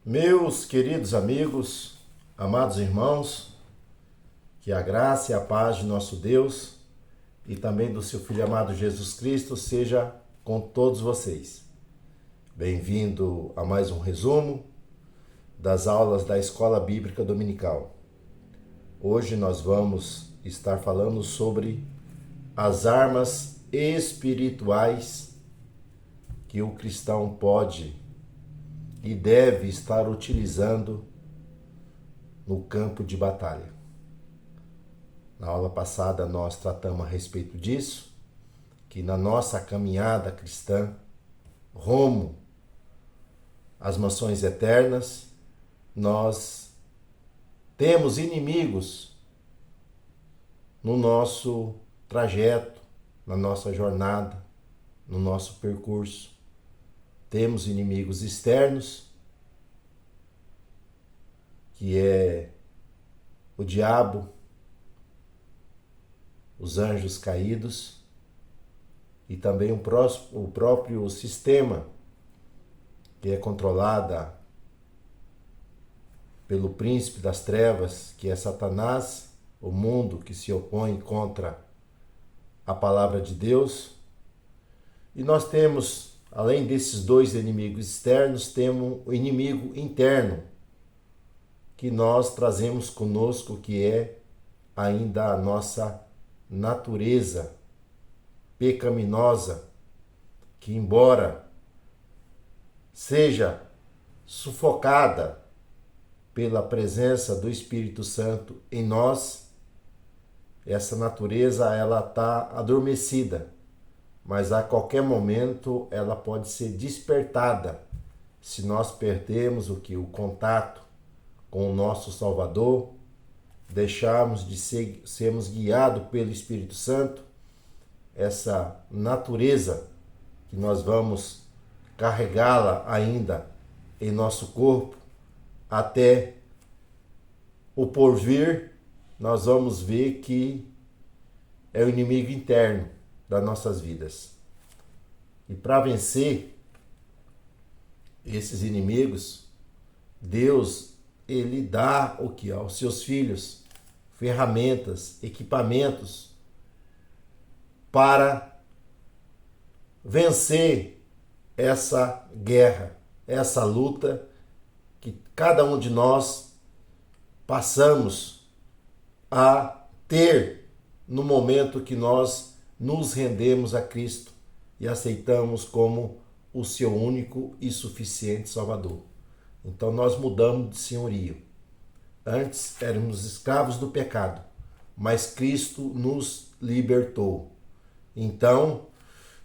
Meus queridos amigos, amados irmãos, que a graça e a paz de nosso Deus e também do seu Filho amado Jesus Cristo seja com todos vocês. Bem-vindo a mais um resumo das aulas da Escola Bíblica Dominical. Hoje nós vamos estar falando sobre as armas espirituais que o cristão pode e deve estar utilizando no campo de batalha. Na aula passada nós tratamos a respeito disso, que na nossa caminhada cristã, rumo às mansões eternas, nós temos inimigos no nosso trajeto, na nossa jornada, no nosso percurso. Temos inimigos externos, que é o diabo, os anjos caídos e também o próprio sistema, que é controlada pelo príncipe das trevas, que é Satanás, o mundo que se opõe contra a palavra de Deus. E nós temos, além desses dois inimigos externos, temos o inimigo interno, que nós trazemos conosco, que é ainda a nossa natureza pecaminosa, que embora seja sufocada pela presença do Espírito Santo em nós, essa natureza ela está adormecida, mas a qualquer momento ela pode ser despertada se nós perdermos o contato com o nosso Salvador, deixarmos de sermos guiados pelo Espírito Santo. Essa natureza que nós vamos carregá-la ainda em nosso corpo até o porvir, nós vamos ver que é o inimigo interno das nossas vidas. E para vencer esses inimigos, Deus, Ele dá aos seus filhos ferramentas, equipamentos para vencer essa guerra, essa luta que cada um de nós passamos a ter no momento que nós nos rendemos a Cristo e aceitamos como o seu único e suficiente Salvador. Então nós mudamos de senhorio. Antes éramos escravos do pecado, mas Cristo nos libertou. Então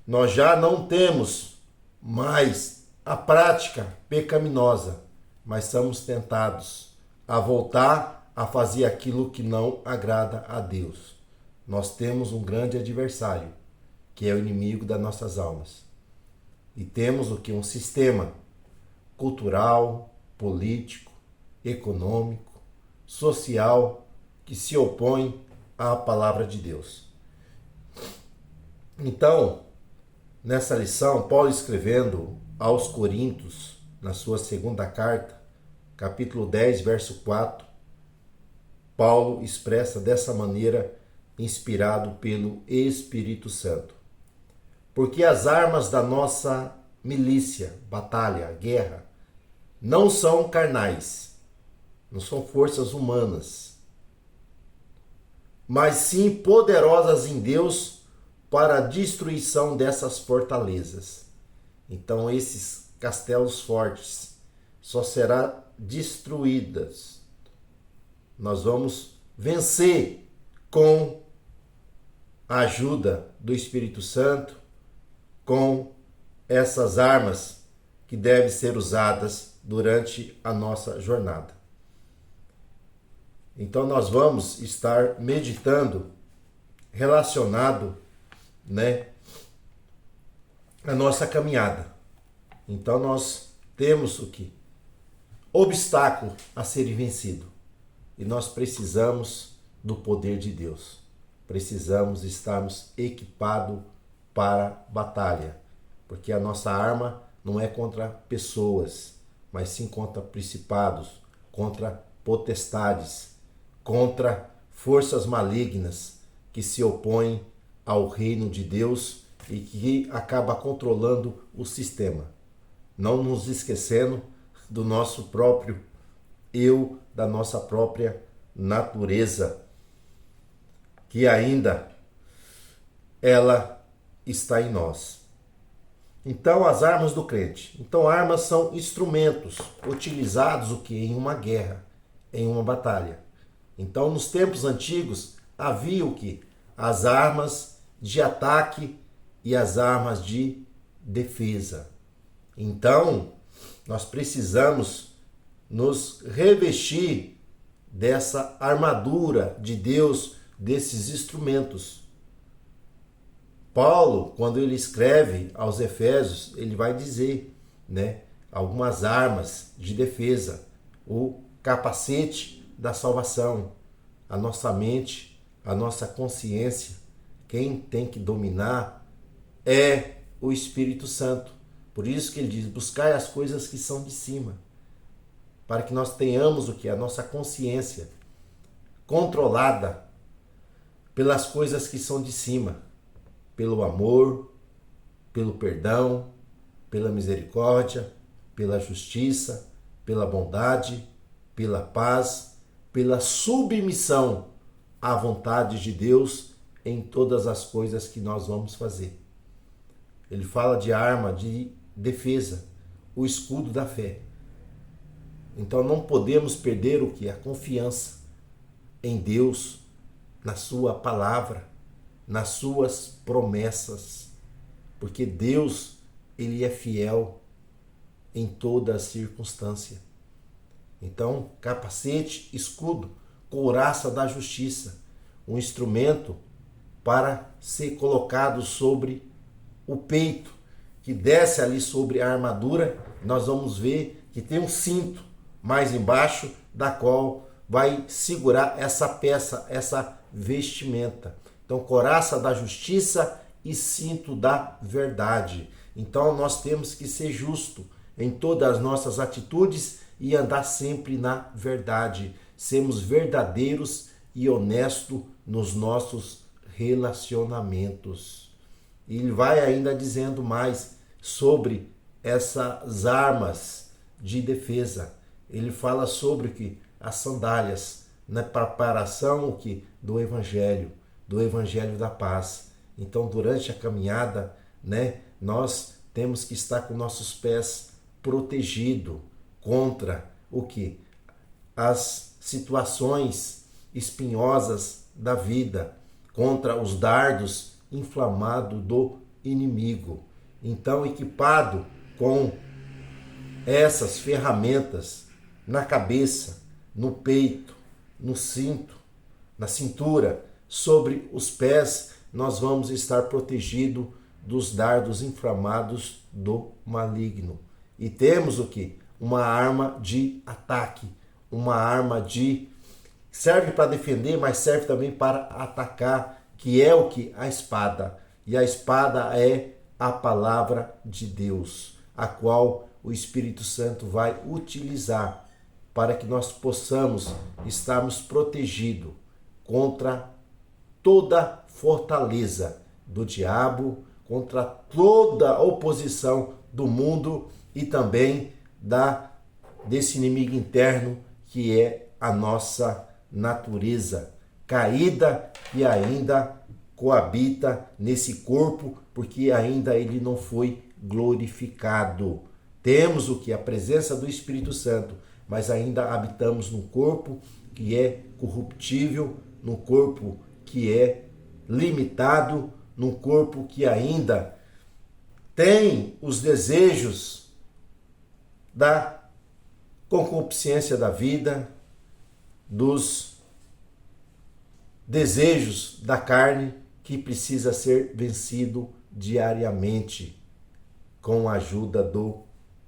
nós já não temos mais a prática pecaminosa, mas somos tentados a voltar a fazer aquilo que não agrada a Deus. Nós temos um grande adversário, que é o inimigo das nossas almas. E temos um sistema cultural, político, econômico, social, que se opõe à palavra de Deus. Então, nessa lição, Paulo escrevendo aos Coríntios, na sua segunda carta, capítulo 10, verso 4, Paulo expressa dessa maneira, inspirado pelo Espírito Santo. Porque as armas da nossa milícia, batalha, guerra, não são carnais, não são forças humanas, mas sim poderosas em Deus para a destruição dessas fortalezas. Então esses castelos fortes só serão destruídos. Nós vamos vencer com a ajuda do Espírito Santo, com essas armas que devem ser usadas durante a nossa jornada. Então nós vamos estar meditando relacionado, a nossa caminhada. Então nós temos obstáculo a ser vencido. E nós precisamos do poder de Deus. Precisamos estarmos equipados para batalha. Porque a nossa arma não é contra pessoas, mas sim contra principados, contra potestades, contra forças malignas que se opõem ao reino de Deus e que acaba controlando o sistema. Não nos esquecendo do nosso próprio eu, da nossa própria natureza, que ainda ela está em nós. Então, as armas do crente. Então, armas são instrumentos utilizados o que? Em uma guerra, em uma batalha. Então, nos tempos antigos, havia o que? As armas de ataque e as armas de defesa. Então, nós precisamos nos revestir dessa armadura de Deus, desses instrumentos. Paulo, quando ele escreve aos Efésios, ele vai dizer, algumas armas de defesa, o capacete da salvação, a nossa mente, a nossa consciência. Quem tem que dominar é o Espírito Santo. Por isso que ele diz, buscai as coisas que são de cima, para que nós tenhamos o que? A nossa consciência controlada pelas coisas que são de cima, pelo amor, pelo perdão, pela misericórdia, pela justiça, pela bondade, pela paz, pela submissão à vontade de Deus em todas as coisas que nós vamos fazer. Ele fala de arma de defesa, o escudo da fé. Então não podemos perder o que? A confiança em Deus, na sua palavra, nas suas promessas, porque Deus, ele é fiel em toda circunstância. Então, capacete, escudo, couraça da justiça, um instrumento para ser colocado sobre o peito, que desce ali sobre a armadura. Nós vamos ver que tem um cinto mais embaixo, da qual vai segurar essa peça, essa vestimenta. Então, couraça da justiça e cinto da verdade. Então, nós temos que ser justos em todas as nossas atitudes e andar sempre na verdade. Sermos verdadeiros e honestos nos nossos relacionamentos. E ele vai ainda dizendo mais sobre essas armas de defesa. Ele fala sobre que as sandálias, na preparação do Evangelho da paz. Então, durante a caminhada, nós temos que estar com nossos pés protegidos contra as situações espinhosas da vida, contra os dardos inflamados do inimigo. Então, equipado com essas ferramentas na cabeça, no peito, no cinto, na cintura, sobre os pés, nós vamos estar protegidos dos dardos inflamados do maligno. E temos uma arma de ataque, uma arma serve para defender, mas serve também para atacar, que é a espada. E a espada é a palavra de Deus, a qual o Espírito Santo vai utilizar para que nós possamos estarmos protegidos contra toda fortaleza do diabo, contra toda oposição do mundo e também desse inimigo interno que é a nossa natureza caída, que ainda coabita nesse corpo, porque ainda ele não foi glorificado. Temos a presença do Espírito Santo, mas ainda habitamos num corpo que é corruptível, num corpo que é limitado, num corpo que ainda tem os desejos da concupiscência da vida, dos desejos da carne, que precisa ser vencido diariamente com a ajuda do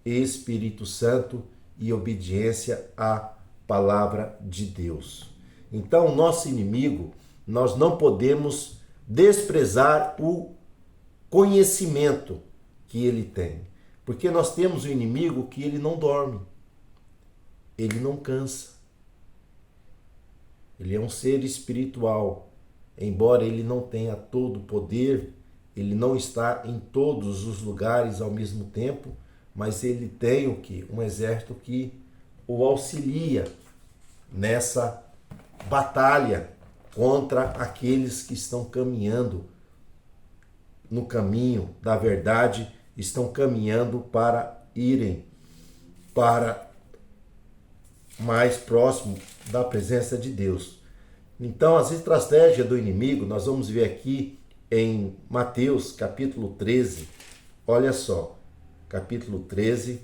Espírito Santo e obediência à palavra de Deus. Então, nosso inimigo, nós não podemos desprezar o conhecimento que ele tem, porque nós temos um inimigo que ele não dorme. ele não cansa. Ele é um ser espiritual. Embora ele não tenha todo o poder, ele não está em todos os lugares ao mesmo tempo, mas ele tem o quê? Um exército que o auxilia nessa batalha contra aqueles que estão caminhando no caminho da verdade, estão caminhando para irem para mais próximo da presença de Deus. Então, as estratégias do inimigo, nós vamos ver aqui em Mateus, capítulo 13. Olha só, capítulo 13,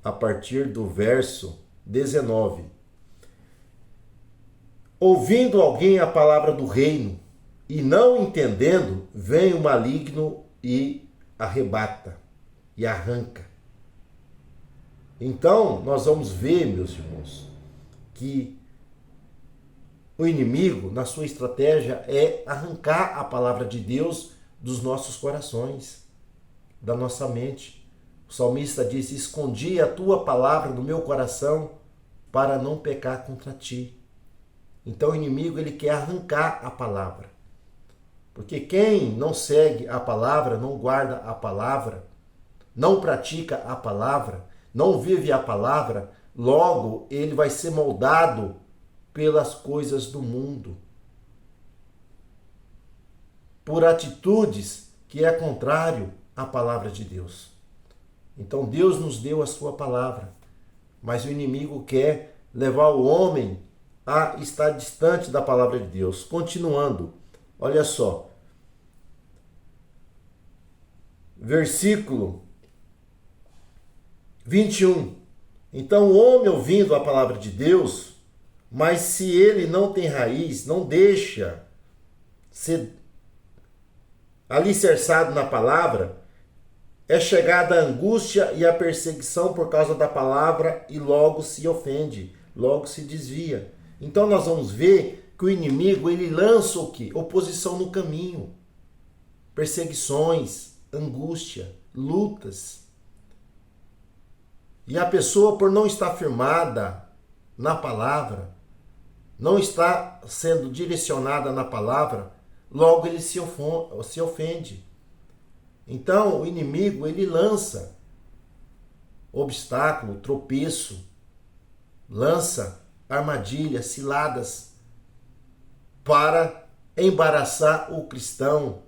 a partir do verso 19. Ouvindo alguém a palavra do reino e não entendendo, vem o maligno e arrebata e arranca. Então, nós vamos ver, meus irmãos, que o inimigo, na sua estratégia, é arrancar a palavra de Deus dos nossos corações, da nossa mente. O salmista diz: escondi a tua palavra no meu coração para não pecar contra ti. Então o inimigo, ele quer arrancar a palavra. Porque quem não segue a palavra, não guarda a palavra, não pratica a palavra, não vive a palavra, logo ele vai ser moldado pelas coisas do mundo, por atitudes que é contrário à palavra de Deus. Então Deus nos deu a sua palavra, mas o inimigo quer levar o homem a estar distante da palavra de Deus. Continuando, olha só, versículo 21. Então o homem, ouvindo a palavra de Deus, mas se ele não tem raiz, não deixa ser alicerçado na palavra, é chegada a angústia e a perseguição por causa da palavra e logo se ofende, logo se desvia. Então nós vamos ver que o inimigo, ele lança o quê? Oposição no caminho, perseguições, angústia, lutas. E a pessoa, por não estar firmada na palavra, não está sendo direcionada na palavra, logo ele se ofende. Então o inimigo, ele lança obstáculo, tropeço, lança armadilhas, ciladas para embaraçar o cristão,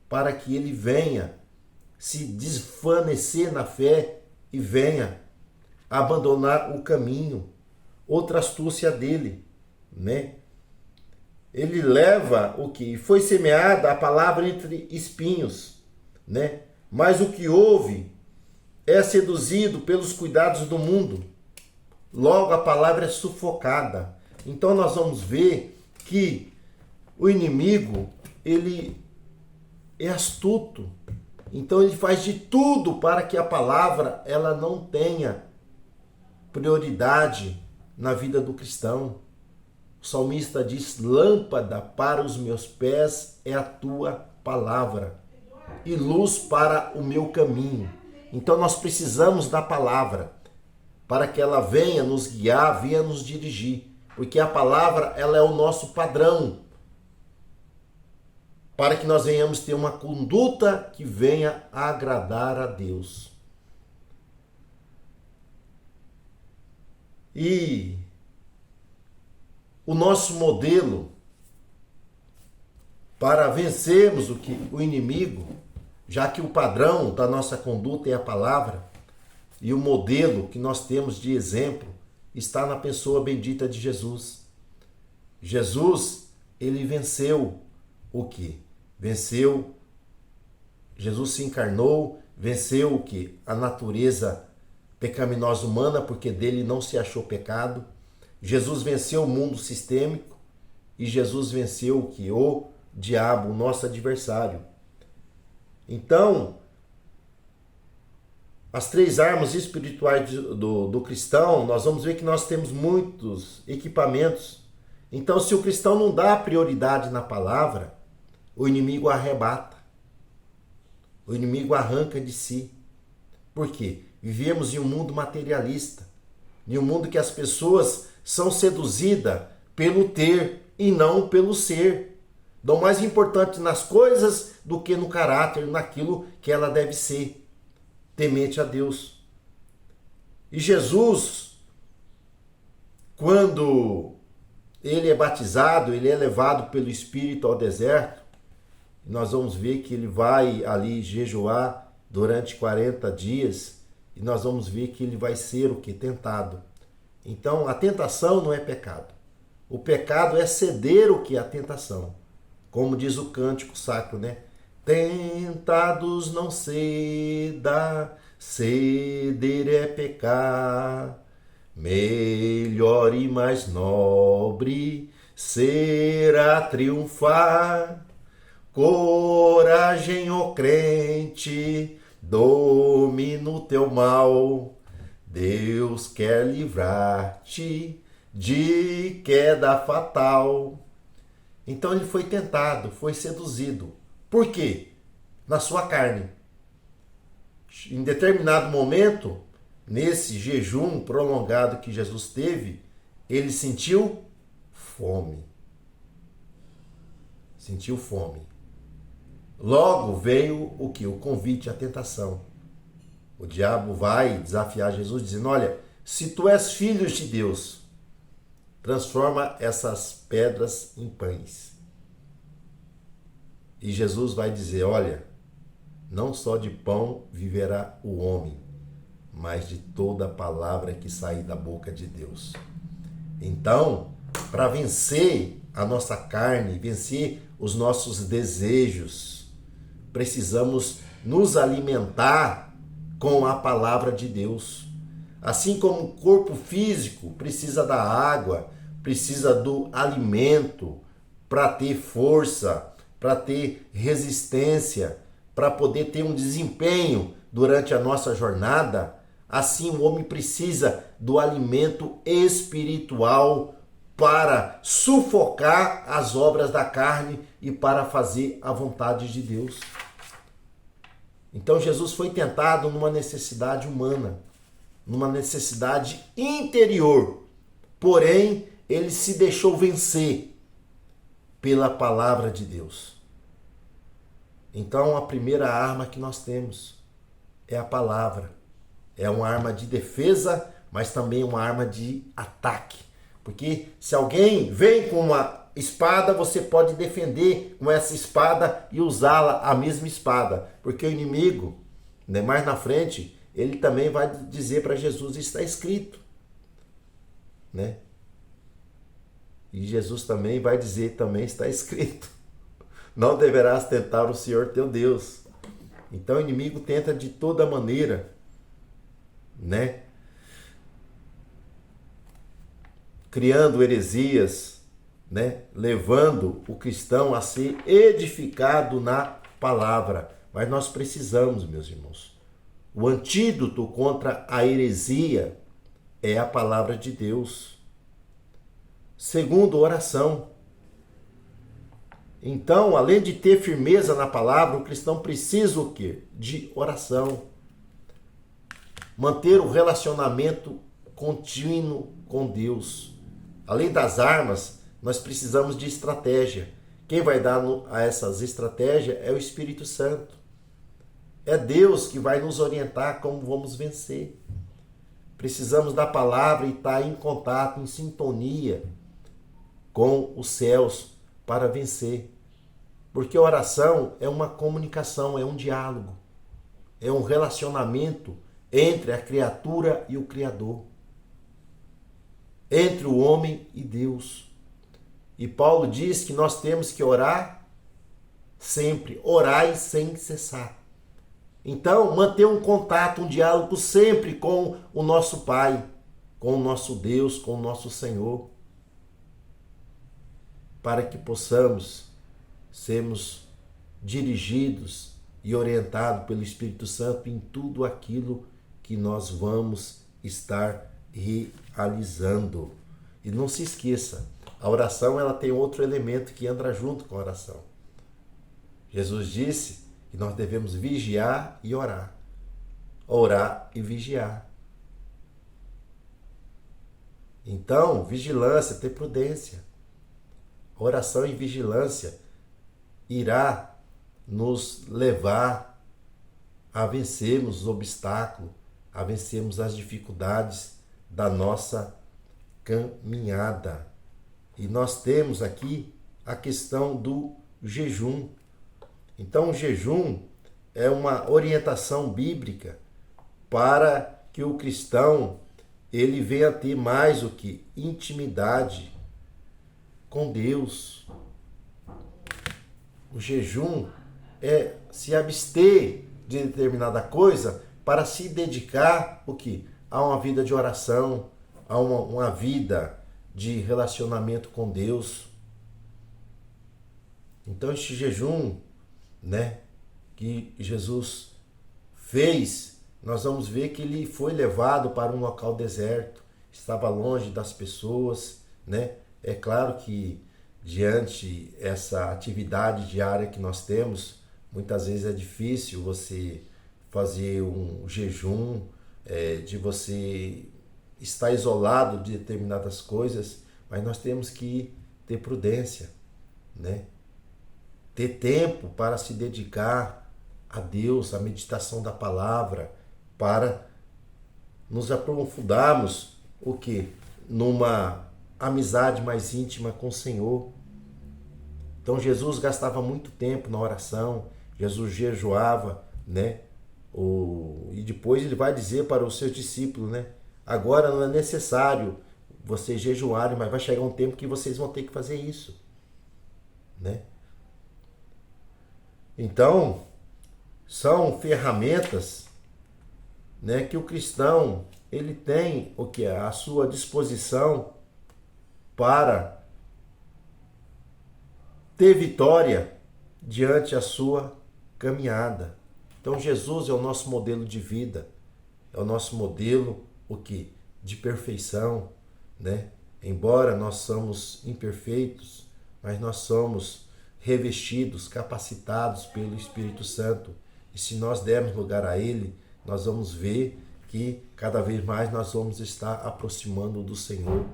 para que ele venha se desvanecer na fé e venha abandonar o caminho. Outra astúcia dele, né? Ele leva o que foi semeada a palavra entre espinhos, né? Mas o que ouve é seduzido pelos cuidados do mundo. Logo a palavra é sufocada. Então nós vamos ver que o inimigo, ele é astuto. Então ele faz de tudo para que a palavra ela não tenha prioridade na vida do cristão. O salmista diz: lâmpada para os meus pés é a tua palavra e luz para o meu caminho. Então nós precisamos da palavra para que ela venha nos guiar, venha nos dirigir, porque a palavra ela é o nosso padrão para que nós venhamos ter uma conduta que venha a agradar a Deus. E o nosso modelo para vencermos o inimigo, já que o padrão da nossa conduta é a palavra, e o modelo que nós temos de exemplo está na pessoa bendita de Jesus. Jesus, ele venceu o quê? Jesus se encarnou, venceu o quê? A natureza pecaminosa humana, porque dele não se achou pecado. Jesus venceu o mundo sistêmico e Jesus venceu o quê? O diabo, o nosso adversário. Então, as três armas espirituais do cristão, nós vamos ver que nós temos muitos equipamentos. Então, se o cristão não dá prioridade na palavra, o inimigo arrebata. O inimigo arranca de si. Por quê? Vivemos em um mundo materialista. em um mundo que as pessoas são seduzidas pelo ter e não pelo ser. Dão mais importante nas coisas do que no caráter, naquilo que ela deve ser, temente a Deus. E Jesus, quando ele é batizado, ele é levado pelo Espírito ao deserto, nós vamos ver que ele vai ali jejuar durante 40 dias, e nós vamos ver que ele vai ser o que? Tentado. Então, a tentação não é pecado. O pecado é ceder o que? A tentação. Como diz o cântico sacro, né? Tentados não ceda, ceder é pecar. Melhor e mais nobre será triunfar. Coragem, ó crente, domina o teu mal. Deus quer livrar-te de queda fatal. Então ele foi tentado, foi seduzido. Por quê? Na sua carne. Em determinado momento, nesse jejum prolongado que Jesus teve, ele sentiu fome. Sentiu fome. Logo veio o que? O convite, a tentação. O diabo vai desafiar Jesus dizendo, olha, se tu és filho de Deus, transforma essas pedras em pães. E Jesus vai dizer, olha, não só de pão viverá o homem, mas de toda palavra que sair da boca de Deus. Então, para vencer a nossa carne, vencer os nossos desejos, precisamos nos alimentar com a palavra de Deus. Assim como o corpo físico precisa da água, precisa do alimento para ter força, para ter resistência, para poder ter um desempenho durante a nossa jornada, assim o homem precisa do alimento espiritual para sufocar as obras da carne e para fazer a vontade de Deus. Então Jesus foi tentado numa necessidade humana, numa necessidade interior, porém ele se deixou vencer pela palavra de Deus. Então a primeira arma que nós temos é a palavra. É uma arma de defesa, mas também uma arma de ataque. Porque se alguém vem com uma espada, você pode defender com essa espada e usá-la, a mesma espada. Porque o inimigo, né, mais na frente, ele também vai dizer para Jesus, está escrito. Né? E Jesus também vai dizer, também está escrito. Não deverás tentar o Senhor teu Deus. Então o inimigo tenta de toda maneira, né? Criando heresias, né? Levando o cristão a ser edificado na palavra. Mas nós precisamos, meus irmãos. O antídoto contra a heresia é a palavra de Deus. Segundo, oração. Então, além de ter firmeza na palavra, o cristão precisa o quê? De oração. Manter o relacionamento contínuo com Deus. Além das armas, nós precisamos de estratégia. Quem vai dar a essas estratégias é o Espírito Santo. É Deus que vai nos orientar como vamos vencer. Precisamos da palavra e estar em contato, em sintonia com os céus para vencer. Porque a oração é uma comunicação, é um diálogo, é um relacionamento entre a criatura e o Criador, entre o homem e Deus. E Paulo diz que nós temos que orar sempre, orai sem cessar. Então, manter um contato, um diálogo sempre com o nosso Pai, com o nosso Deus, com o nosso Senhor, para que possamos sermos dirigidos e orientados pelo Espírito Santo em tudo aquilo que nós vamos estar realizando. E não se esqueça, a oração ela tem outro elemento que anda junto com a oração. Jesus disse que nós devemos vigiar e orar. Orar e vigiar. Então, vigilância, ter prudência. Oração e vigilância irá nos levar a vencermos os obstáculos, a vencermos as dificuldades da nossa caminhada. E nós temos aqui a questão do jejum. Então, o jejum é uma orientação bíblica para que o cristão ele venha ter mais o que? Intimidade com Deus. O jejum é se abster de determinada coisa para se dedicar o que? A uma vida de oração, a uma vida de relacionamento com Deus. Então este jejum, que Jesus fez, nós vamos ver que ele foi levado para um local deserto, estava longe das pessoas, É claro que diante essa atividade diária que nós temos, muitas vezes é difícil você fazer um jejum, de você estar isolado de determinadas coisas, mas nós temos que ter prudência, Ter tempo para se dedicar a Deus, à meditação da palavra, para nos aprofundarmos o quê? Numa amizade mais íntima com o Senhor. Então Jesus gastava muito tempo na oração, Jesus jejuava, E depois ele vai dizer para os seus discípulos, agora não é necessário vocês jejuarem, mas vai chegar um tempo que vocês vão ter que fazer isso, Então, são ferramentas, que o cristão ele tem o que é à sua disposição para ter vitória diante a sua caminhada. Então Jesus é o nosso modelo de vida, é o nosso modelo o que? De perfeição, Embora nós somos imperfeitos, mas nós somos revestidos, capacitados pelo Espírito Santo. E se nós dermos lugar a Ele, nós vamos ver que cada vez mais nós vamos estar aproximando do Senhor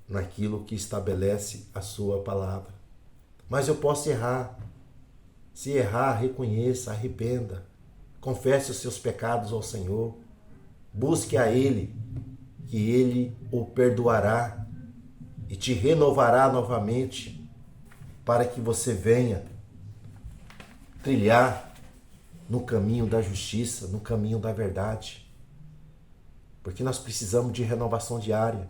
naquilo que estabelece a sua palavra. Mas eu posso errar. Se errar, reconheça, arrependa. Confesse os seus pecados ao Senhor. Busque a Ele, que Ele o perdoará e te renovará novamente, para que você venha trilhar no caminho da justiça, no caminho da verdade. Porque nós precisamos de renovação diária.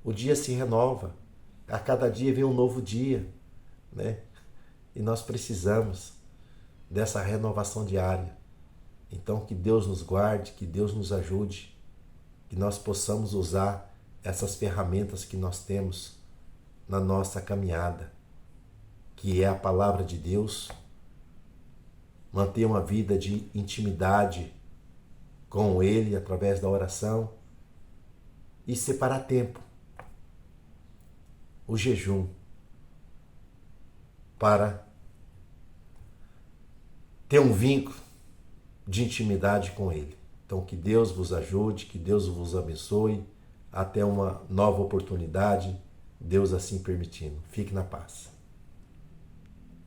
O dia se renova, a cada dia vem um novo dia, E nós precisamos dessa renovação diária. Então que Deus nos guarde, que Deus nos ajude, que nós possamos usar essas ferramentas que nós temos na nossa caminhada, que é a palavra de Deus, manter uma vida de intimidade com Ele através da oração e separar tempo, o jejum, para ter um vínculo de intimidade com Ele. Então que Deus vos ajude, que Deus vos abençoe, até uma nova oportunidade, Deus assim permitindo. Fique na paz.